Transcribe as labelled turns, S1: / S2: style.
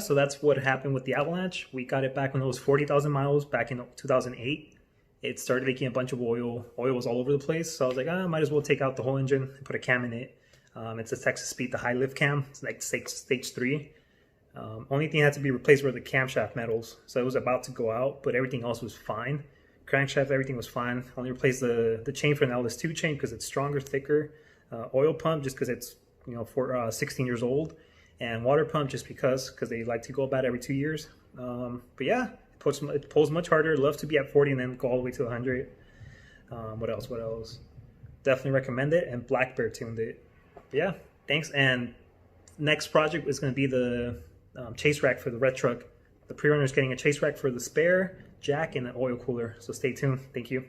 S1: so that's what happened with the Avalanche. We got it back when it was 40,000 miles back in 2008. It started leaking a bunch of oil. Oil was all over the place. So I was like, I might as well take out the whole engine and put a cam in it. It's a Texas Speed, the high lift cam. It's like stage 3. Only thing that had to be replaced were the camshaft metals. So it was about to go out, but everything else was fine. Crankshaft, everything was fine. Only replaced the chain for now, this 2 chain, because it's stronger, thicker. Oil pump, just because it's 16 years old. And water pump, just because they like to go about every 2 years. But yeah, it pulls much harder. Love to be at 40 and then go all the way to 100. What else? Definitely recommend it. And Black Bear tuned it. But yeah, thanks. And next project is going to be the chase rack for the red truck. The pre-runner is getting a chase rack for the spare, jack, and an oil cooler. So stay tuned. Thank you.